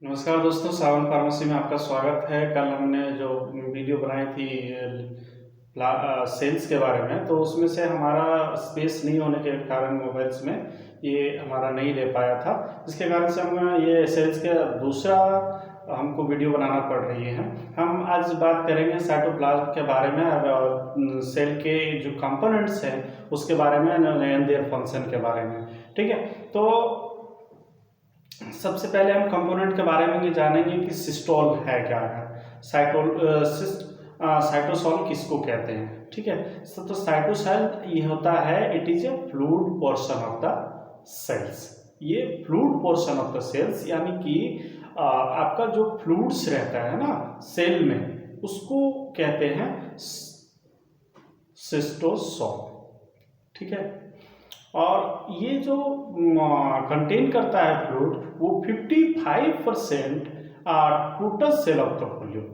नमस्कार दोस्तों, सावन फार्मेसी में आपका स्वागत है। कल हमने जो वीडियो बनाई थी सेल्स के बारे में, तो उसमें से हमारा स्पेस नहीं होने के कारण मोबाइल्स में ये हमारा नहीं ले पाया था, जिसके कारण से हम ये सेल्स के दूसरा हमको वीडियो बनाना पड़ रही है। हम आज बात करेंगे साइटोप्लाज्म के बारे में और सेल के जो कंपोनेंट्स हैं उसके बारे में एंड देयर फंक्शन के बारे में। ठीक है, तो सबसे पहले हम कंपोनेंट के बारे में ये जानेंगे कि सिस्टोल है क्या है। साइटोसोल किसको कहते हैं। ठीक है, तो साइटोसोल ये होता है, it is a fluid portion of the cells. ये fluid portion of the cells यानी कि आपका जो फ्लूइड्स रहता है ना सेल में, उसको कहते हैं सिस्टोसोल। ठीक है, और ये जो कंटेन करता है फ्लूइड, वो 55% total sale of the volume.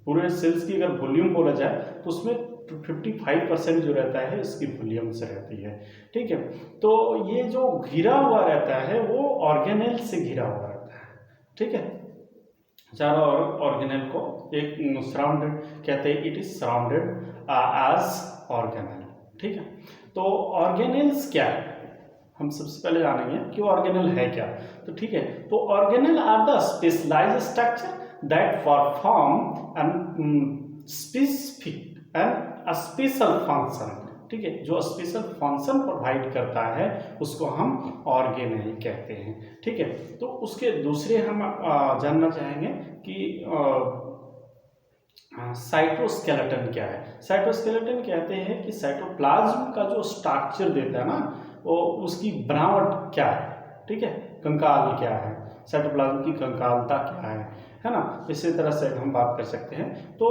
पूरे सेल्स की अगर वॉल्यूम बोला जाए तो उसमें 55% जो रहता है इसकी वॉल्यूम से रहती है। ठीक है, तो ये जो घिरा हुआ रहता है वो ऑर्गेनेल से घिरा हुआ रहता है। ठीक है, चारों ऑर्गेनेल को एक सराउंडेड कहते हैं, it is surrounded as organelle. ठीक है, तो ऑर्गेनेल्स क्या है हम सबसे पहले जानेंगे कि ऑर्गेनेल है क्या। तो ठीक है, तो organelle are the specialised structure that perform an specific and special function. ठीक है, जो स्पेशल फंक्शन प्रोवाइड करता है उसको हम ऑर्गेनेल कहते हैं। ठीक है, तो उसके दूसरे हम जानना चाहेंगे कि साइटोस्केलेटन क्या है। साइटोस्केलेटन कहते हैं कि साइटोप्लाज्म का जो स्ट्रक्चर देता है ना, वो उसकी बनावट क्या है। ठीक है, कंकाल क्या है, साइटोप्लाज्म की कंकालता क्या है ना। इसी तरह से हम बात कर सकते हैं। तो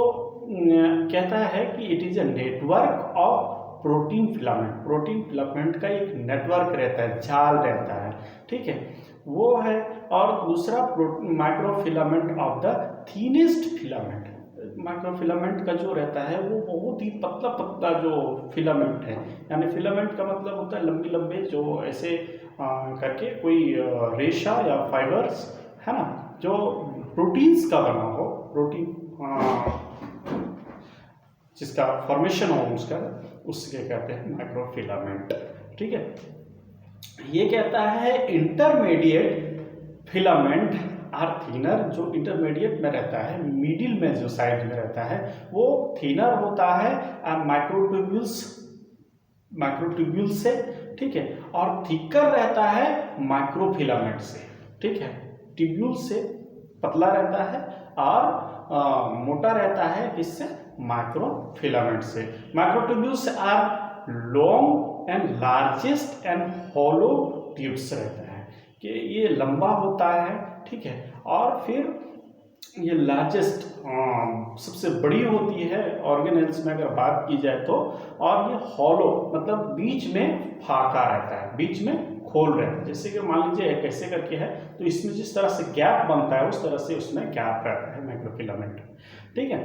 कहता है कि it is a network of protein filament. Protein filament का एक नेटवर्क रहता है, जाल रहता है। ठीक है, वो है। और दूसरा microfilament of the thinnest filament. Microfilament का जो रहता है वो बहुत ही पतला पतला जो फिलामेंट है, यानी फिलामेंट का मतलब होता है लंबे लंबे जो ऐसे करके कोई रेशा या फाइबर्स है ना, जो प्रोटीन्स का बना हो, प्रोटीन जिसका फॉर्मेशन हो उसका, उसके कहते हैं माइक्रोफिलामेंट। ठीक है, ये कहता है इंटरमीडिएट फिलामेंट आर थिनर। जो इंटरमीडिएट में रहता है, मिडिल में जो साइड में रहता है वो थिनर होता है माइक्रोट्यूब्यूल से। ठीक है, और थिकर रहता है माइक्रोफिलामेंट से। ठीक है, ट्यूब्यूल से पतला रहता है और मोटा रहता है इससे माइक्रोफिलामेंट से। Microtubules are long and largest and hollow tubes रहता है कि ये लंबा होता है। ठीक है, और फिर ये लार्जेस्ट सबसे बड़ी होती है ऑर्गेनेल्स में अगर बात की जाए तो। और ये हॉलो मतलब बीच में फाका रहता है, बीच में खोल रहता है। जैसे कि मान लीजिए कैसे करके है, तो इसमें जिस तरह से गैप बनता है उस तरह से उसमें गैप रहता है माइक्रोफिलामेंट। ठीक है,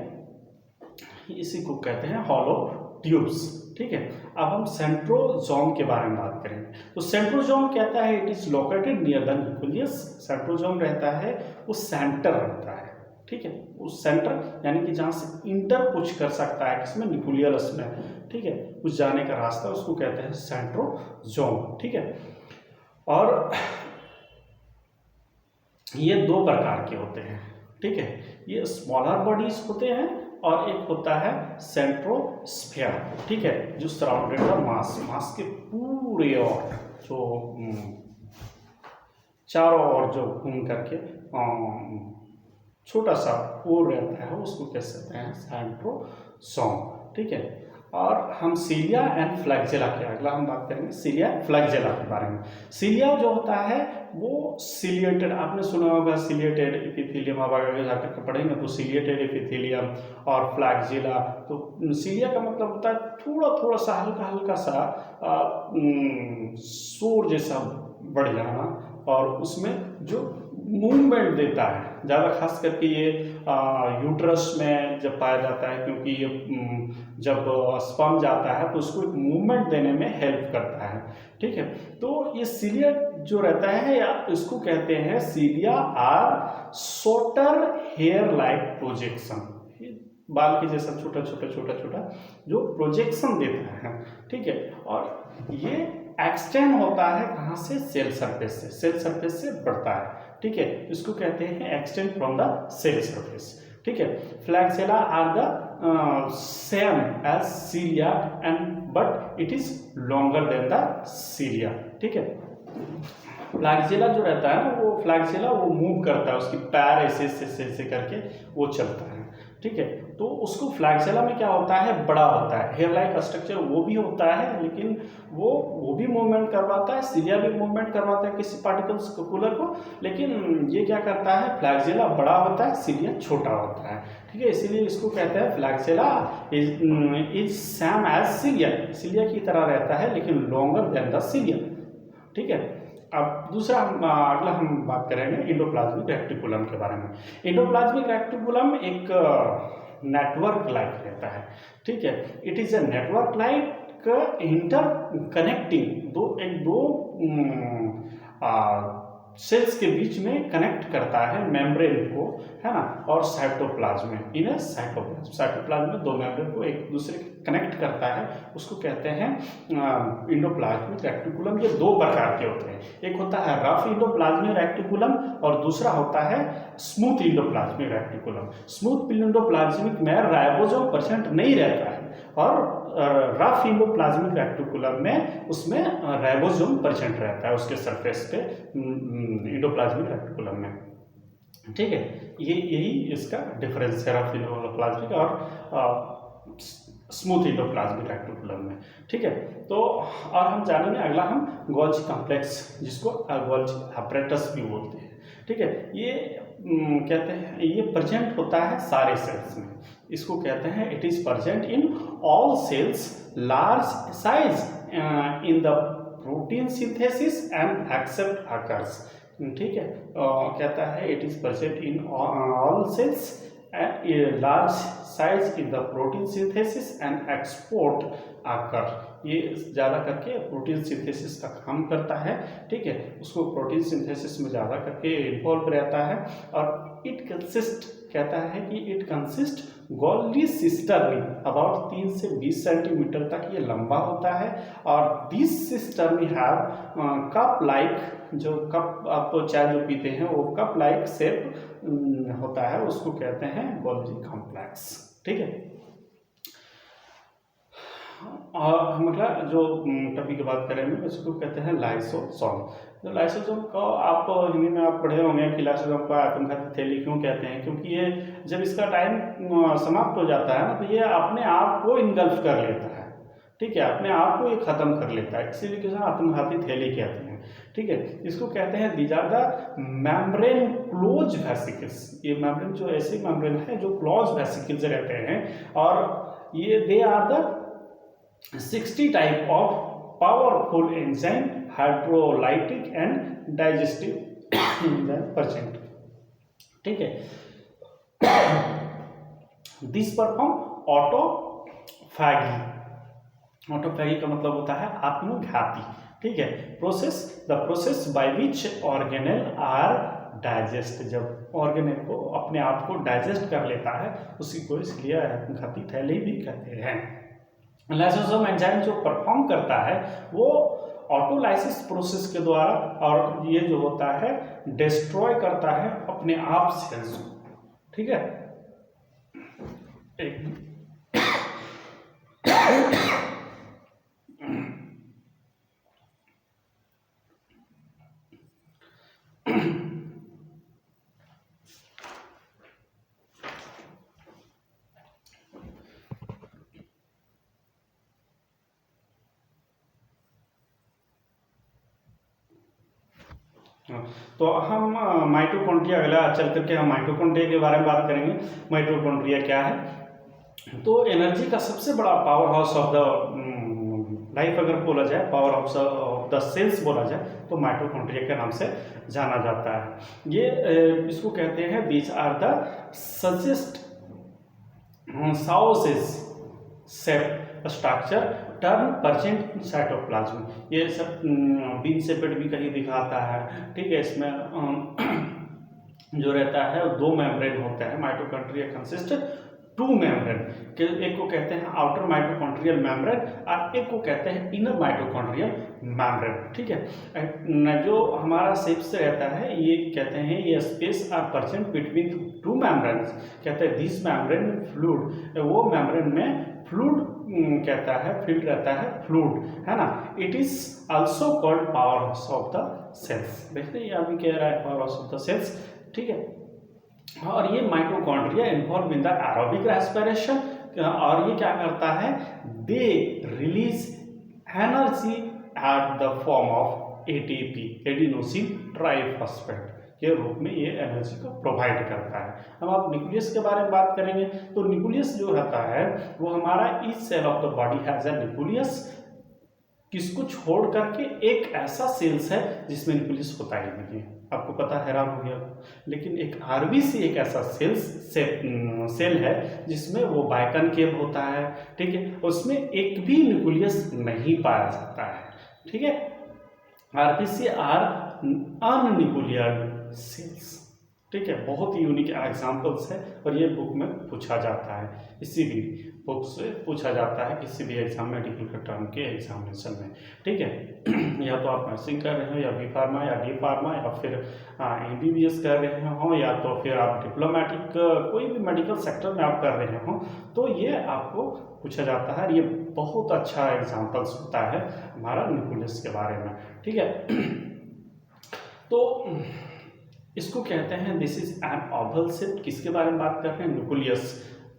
इसी को कहते हैं हॉलो ट्यूब्स। ठीक है, अब हम सेंट्रोजोम के बारे में बात करेंगे। तो सेंट्रोजोम कहता है it is located near the nucleus. Centrosome रहता है वो सेंटर रहता है। ठीक है, उस सेंटर यानी कि जहां से इंटर कुछ कर सकता है किसमें, न्यूक्लियस में। ठीक है, कुछ जाने का रास्ता, उसको कहते हैं सेंट्रोजोम। ठीक है, और ये दो प्रकार के होते हैं। ठीक है, ये स्मॉलर बॉडीज होते हैं और एक होता है सेंट्रोस्फेयर। ठीक है, जो सराउंडेड है मास के पूरे और जो चारों ओर जो घूम करके छोटा सा वो रहता है, उसको कह सकते हैं सेंट्रोसोम। ठीक है, और हम सीलिया एंड फ्लैगेला के अगला हम बात करेंगे सीलिया फ्लैगेला के बारे में। सीलिया जो होता है वो सिलिएटेड, आपने सुना होगा सिलिएटेड एपिथेलियम, आप आगे जाकर के पढ़ेंगे तो सिलिएटेड एपिथेलियम और फ्लैगेला। तो सीलिया का मतलब होता है थोड़ा थोड़ा सा हल्का हल्का सा शोर जैसा बढ़ जाना, और उसमें जो मूवमेंट देता है ज़्यादा, खास करके ये यूट्रस में जब पाया जाता है, क्योंकि ये जब स्पर्म जाता है तो उसको एक मूवमेंट देने में हेल्प करता है। ठीक है, तो ये सीलिया जो रहता है या इसको कहते हैं cilia are shorter hair like projection, बाल के जैसा छोटा छोटा छोटा छोटा जो प्रोजेक्शन देता है, ठीक है। और ये एक्सटेंड होता है कहाँ से, सेल सरफेस से, सेल सरफेस से बढ़ता है, ठीक है। इसको कहते हैं extend from the cell surface, ठीक है। Flagella are the same as cilia and but it is longer than the cilia, ठीक है। फ्लैगेला जो रहता है ना, वो फ्लैगेला वो मूव करता है, उसकी पैर ऐसे ऐसे करके वो चलता है, ठीक है। तो उसको फ्लैगेला में क्या होता है, बड़ा होता है, हेयर लाइक स्ट्रक्चर वो भी होता है, लेकिन वो भी मूवमेंट करवाता है, सीलिया भी मूवमेंट करवाता है किसी पार्टिकल्स कूलर को, लेकिन ये क्या करता है, फ्लैगेला बड़ा होता है, सीलिया छोटा होता है, ठीक है। इसीलिए इसको कहते हैं फ्लैगेला इज सेम एज सीलिया, सीलिया की तरह रहता है लेकिन लॉन्गर देन द सीलिया, ठीक है। अब दूसरा अगला हम बात करेंगे इंडोप्लाज्मिक रेक्टिकुलम के बारे में। इंडोप्लाज्मिक रेक्टिकुलम एक नेटवर्क लाइक रहता है, ठीक है। It is a network like inter connecting दो सेल्स के बीच में कनेक्ट करता है मेम्ब्रेन को, है ना, और साइटोप्लाज्म में, इन साइटोप्लाज्म में दो मेम्ब्रेन को एक दूसरे के कनेक्ट करता है, उसको कहते हैं इंडोप्लाज्मिक रेक्टिकुलम। ये दो प्रकार के होते हैं, एक होता है रफ इंडोप्लाज्मिक रेक्टिकुलम और दूसरा होता है smooth endoplasmic reticulum. Smooth endoplasmic में राइबोसोम प्रेजेंट नहीं रहता है और रफ इंडोप्लाज्मिक रेक्टिकुलम में उसमें राइबोसोम प्रेजेंट रहता है उसके सरफेस पे, इंडोप्लाज्मिक रेक्टिकुलम में, ठीक है। यही इसका डिफरेंस है रफ इंडोप्लाज्मिक और स्मूथ इंडोप्लाज्मिक रेक्टिकुलम में, ठीक है। तो और हम जानेंगे अगला हम गोल्जी कॉम्प्लेक्स, जिसको गोल्जी apparatus भी बोलते हैं, ठीक है। ये कहते हैं ये प्रेजेंट होता है सारे सेल्स में, इसको कहते हैं it is present in all cells, large size in the protein synthesis and except occurs, ठीक है। कहता है it is present in all cells, large size in the protein synthesis and export occur, ये ज़्यादा करके प्रोटीन सिंथेसिस का काम करता है, ठीक है। उसको प्रोटीन सिंथेसिस में ज़्यादा करके इन्वॉल्व रहता है। और इट कंसिस्ट, कहता है कि it consist Golgi cisternae, about 3 से 20 सेंटीमीटर तक ये लंबा होता है। और this cisternae have cup like, जो कप आप चाय जो पीते हैं वो कप लाइक शेप होता है, उसको कहते हैं गोल्जी कॉम्प्लेक्स, ठीक है। और मतलब जो टॉपिक की बात करेंगे उसको कहते हैं लाइसोसोम। जो लाइसोसोम को आप हिंदी में आप पढ़े होंगे कि लाइसोसोम को आत्मघाती थैली क्यों कहते हैं, क्योंकि ये जब इसका टाइम समाप्त हो जाता है ना, तो ये अपने आप को इनगल्फ कर लेता है, ठीक है, अपने आप को ये खत्म कर लेता है, इसीलिए किसे आत्मघाती थैली कहते हैं, ठीक है। इसको कहते हैं these are the membrane close vesicles, ये मेम्ब्रेन जो ऐसे मेम्ब्रेन है जो क्लोज वेसिकल्स रहते हैं, और ये they are the 60 type of powerful enzyme hydrolytic and digestive enzyme present, ठीक है। दिस परफॉर्म ऑटोफैगी, ऑटोफैगी का मतलब होता है आत्मघाती, ठीक है। The process by which organelle are digest, जब ऑर्गेनेल को अपने आप को डाइजेस्ट कर लेता है उसी को इसलिए आत्मघाती थैली भी कहते हैं। लाइसोसोम एंजाइम जो परफॉर्म करता है वो ऑटोलाइसिस प्रोसेस के द्वारा, और ये जो होता है डिस्ट्रॉय करता है अपने आप सेल्स को, ठीक है। तो हम माइटोकॉन्ड्रिया, अगला चल करके हम माइटोकॉन्ड्रिया के बारे में बात करेंगे। माइटोकॉन्ड्रिया क्या है, तो एनर्जी का सबसे बड़ा powerhouse of the life अगर बोला जाए, powerhouse of the cells बोला जाए, तो माइटोकॉन्ड्रिया के नाम से जाना जाता है। ये इसको कहते हैं दीज आर द सजेस्ट साउसेस sap structure term percent cytoplasm, ये सब बीन सेपेट भी कहीं दिखाता है, ठीक है। इसमें जो रहता है वो दो मेम्ब्रेन होता है, माइटोकॉन्ड्रिया कंसिस्ट टू मेम्ब्रेन के, एक को कहते हैं आउटर माइटोकॉन्ड्रियल मेम्ब्रेन और एक को कहते हैं इनर माइटोकॉन्ड्रियल मेम्ब्रेन, ठीक है। जो हमारा सेप्स रहता है ये कहते हैं ये space are present between two membranes, कहते हैं दिस मेम्ब्रेन फ्लूइड, वो मेम्ब्रेन में फ्लूइड कहता है, फील्ड रहता है फ्लूइड, है ना। It is also called powerhouse of the cells, देखते हैं यहाँ भी कह रहा है powerhouse of the cells, ठीक है। और ये mitochondria involve in the aerobic respiration, और ये क्या करता है, they release energy at the form of ATP, adenosine triphosphate के रूप में ये एनर्जी को प्रोवाइड करता है। अब आप न्यूक्लियस के बारे में बात करेंगे तो न्यूक्लियस जो रहता है वो हमारा each cell of the body has a nucleus, किसको छोड़ करके एक ऐसा सेल्स है जिसमें न्यूक्लियस होता ही नहीं है, आपको पता हैरान हो गया। लेकिन एक आरबीसी एक ऐसा सेल है जिसमें वो बाइकनकेव होता है, ठीक है, उसमें एक भी न्यूक्लियस नहीं पाया जाता है, ठीक है। आरबीसी आर अनन्यूक्लियर्ड सेल्स, ठीक है, बहुत ही यूनिक एग्जांपल्स है और ये बुक में पूछा जाता है, इसी भी बुक से पूछा जाता है किसी भी एग्जाम मेडिकल का टर्म के एग्जामिनेशन में, ठीक है। या तो आप नर्सिंग कर रहे हो या बी फार्मा या डी फार्मा या फिर एमबीबीएस कर रहे हो या तो फिर आप डिप्लोमेटिक कोई भी मेडिकल सेक्टर में आप कर रहे हो तो ये आपको पूछा जाता है। ये बहुत अच्छा एग्जाम्पल्स होता है हमारा न्यूक्लियस के बारे में, ठीक है। तो इसको कहते हैं this is an Oval shape, किसके बारे में बात कर रहे हैं, न्यूक्लियस,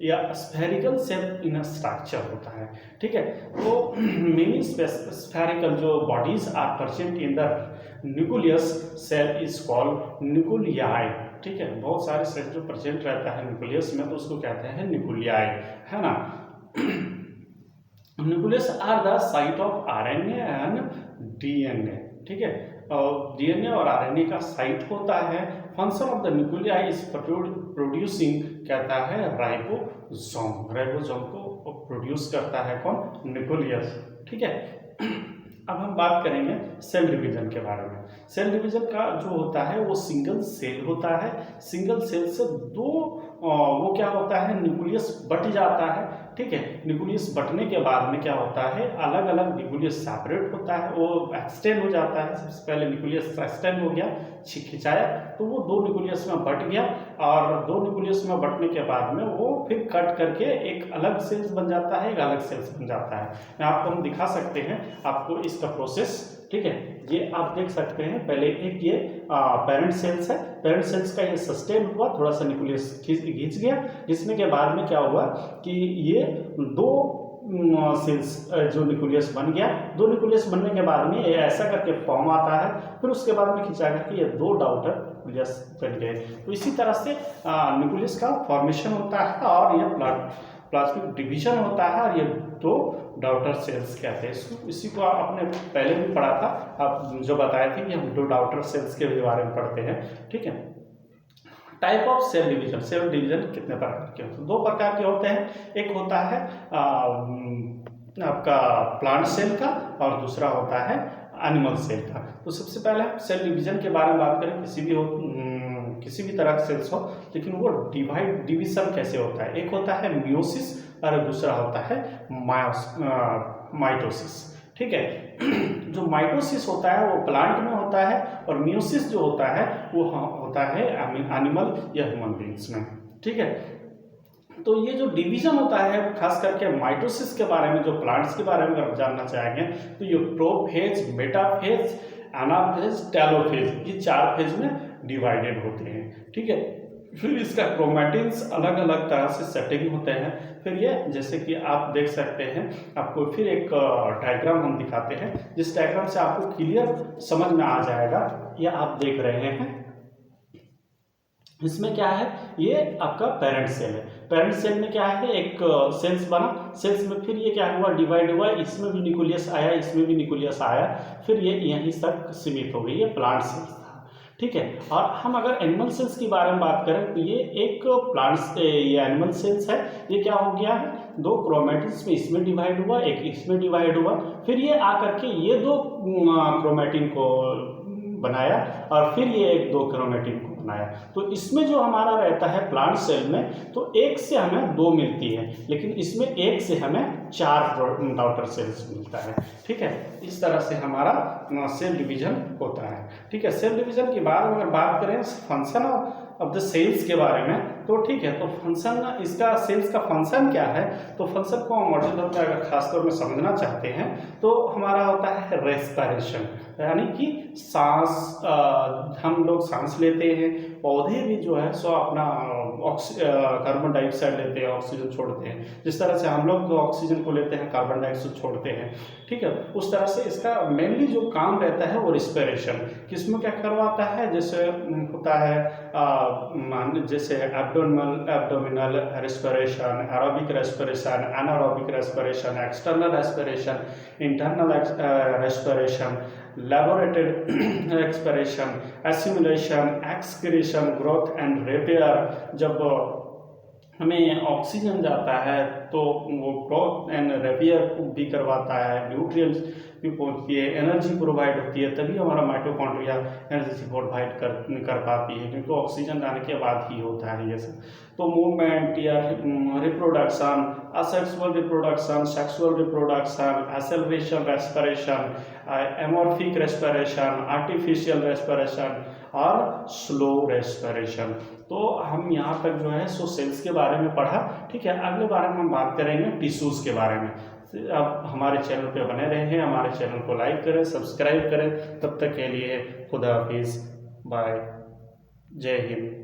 या स्फेरिकल शेप इन स्ट्रक्चर होता है, ठीक है। तो मेनी स्फेरिकल जो bodies are present in the nucleus cell is called nuclei, ठीक है। बहुत सारे सेल जो प्रेजेंट रहता है न्यूक्लियस में तो उसको कहते हैं न्यूक्लियाई, है ना। Nucleus are the site of RNA and DNA, ठीक है। डीएनए और आरएनए का साइट होता है। Function of the nuclei is producing, कहता है राइबोसोम, राइबोसोम को प्रोड्यूस करता है कौन, न्यूक्लियस, ठीक है। अब हम बात करेंगे सेल डिवीजन के बारे में। सेल डिवीजन का जो होता है वो सिंगल सेल होता है, सिंगल सेल से दो वो क्या होता है, न्यूक्लियस बट जाता है, ठीक है। न्यूक्लियस बटने के बाद में क्या होता है, अलग अलग न्यूक्लियस सेपरेट होता है, वो एक्सटेंड हो जाता है। सबसे पहले न्यूक्लियस एक्सटेंड हो गया, खिंचाया तो वो दो न्यूक्लियस में बट गया, और दो न्यूक्लियस में बटने के बाद में वो फिर कट करके एक अलग सेल्स बन जाता है, एक अलग सेल्स बन जाता है। यहाँ आपको हम दिखा सकते हैं आपको इसका प्रोसेस, ठीक है। ये आप देख सकते हैं, पहले एक ये पेरेंट सेल्स है, पेरेंट सेल्स का ये सस्टेन हुआ, थोड़ा सा न्यूक्लियस खींच गया, जिसमें के बाद में क्या हुआ कि ये दो सेल्स जो न्यूक्लियस बन गया, दो न्यूक्लियस बनने के बाद में ये ऐसा करके फॉर्म आता है, फिर उसके बाद में खिंचा करके ये दो डॉटर न्यूक्लियस बन गए। तो इसी तरह से न्यूक्लियस का फॉर्मेशन होता है और ये प्लाज्मिक डिवीजन होता है, और ये दो डॉटर सेल्स कहते हैं इसको। इसी को आपने पहले भी पढ़ा था, आप जो बताए थे कि हम दो डॉटर सेल्स के भी बारे में पढ़ते हैं, ठीक है। Type of cell division, cell division कितने प्रकार के होते हैं, दो प्रकार के होते हैं। एक होता है आपका प्लांट सेल का और दूसरा होता है एनिमल सेल का। तो सबसे पहले सेल डिवीजन के बारे में बात करें, किसी भी तरह का सेल्स हो, लेकिन वो डिवीजन कैसे होता है। एक होता है मियोसिस और दूसरा होता है माइटोसिस, ठीक है। जो माइटोसिस होता है वो प्लांट में होता है, और मियोसिस जो होता है वो होता है एनिमल या ह्यूमन बींग्स में, ठीक है। तो ये जो डिवीजन होता है खास करके माइटोसिस के बारे में, जो प्लांट्स के बारे में अगर जानना चाहेंगे तो ये प्रोफेज, मेटाफेज, एनाफेज, टेलोफेज, ये चार फेज में डिवाइडेड होते हैं, ठीक है। फिर इसका क्रोमैटिन्स अलग अलग तरह से सेटिंग होते हैं। फिर ये जैसे कि आप देख सकते हैं, आपको फिर एक डायग्राम हम दिखाते हैं, जिस डायग्राम से आपको क्लियर समझ में आ जाएगा। ये आप देख रहे हैं, इसमें क्या है, ये आपका पेरेंट सेल है। पेरेंट सेल में क्या है, एक सेल्स बना, सेल्स में फिर ये क्या हुआ, डिवाइड हुआ, इसमें भी न्यूक्लियस आया, इसमें भी न्यूक्लियस आया, फिर ये यहीं तक सीमित हो गई, ये प्लांट सेल्स था, ठीक है। और हम अगर एनिमल सेल्स के बारे में बात करें तो ये एक प्लांट्स, ये एनिमल सेल्स है, ये क्या हो गया है, दो क्रोमेटिन्स में इसमें डिवाइड हुआ, एक इसमें डिवाइड हुआ, फिर ये आकर के ये दो क्रोमेटिन को बनाया और फिर ये एक दो क्रोमेटिन को बनाया। तो इसमें जो हमारा रहता है प्लांट सेल में, तो एक से हमें दो मिलती है, लेकिन इसमें एक से हमें चार डॉटर सेल्स मिलता है। ठीक है, इस तरह से हमारा सेल डिवीजन होता है। ठीक है, सेल डिवीजन के बाद अगर बात करें फंक्शन ऑफ द सेल्स के बारे में, तो ठीक है, तो फंक्शन इसका, सेल्स का फंक्शन क्या है, तो फंक्शन को हम मॉड्यूल में अगर खासतौर में समझना चाहते हैं तो हमारा होता है रेस्पिरेशन, यानी कि सांस, हम लोग सांस लेते हैं, पौधे भी जो है सो अपना कार्बन डाइऑक्साइड लेते हैं, ऑक्सीजन छोड़ते हैं, जिस तरह से हम लोग ऑक्सीजन को लेते हैं, कार्बन डाइऑक्साइड छोड़ते हैं। ठीक है, उस तरह से इसका मेनली जो काम रहता है वो रिस्पिरेशन, किसमें क्या करवाता है, जैसे होता है जैसे abdominal respiration, aerobic respiration, anaerobic respiration, external respiration, internal respiration, laboured expiration, assimilation, excretion, growth and repair. जब हमें ऑक्सीजन जाता है तो वो ग्रोथ एंड रिपेयर भी करवाता है, न्यूट्रिएंट्स भी पहुंचती है, एनर्जी प्रोवाइड होती है, तभी हमारा माइटोकॉन्ड्रिया एनर्जी प्रोवाइड कर पाती है, क्योंकि ऑक्सीजन आने के बाद ही होता है ये सब। तो मूवमेंट या reproduction, asexual reproduction, sexual reproduction, acceleration respiration, amorphic respiration, artificial respiration और स्लो रेस्पिरेशन। तो हम यहाँ तक जो है सो सेल्स के बारे में पढ़ा। ठीक है, अगले बारे में हम बात करेंगे टिश्यूज़ के बारे में। आप हमारे चैनल पे बने रहें, हमारे चैनल को लाइक करें, सब्सक्राइब करें। तब तक के लिए खुदा हाफिज़, बाय, जय हिंद।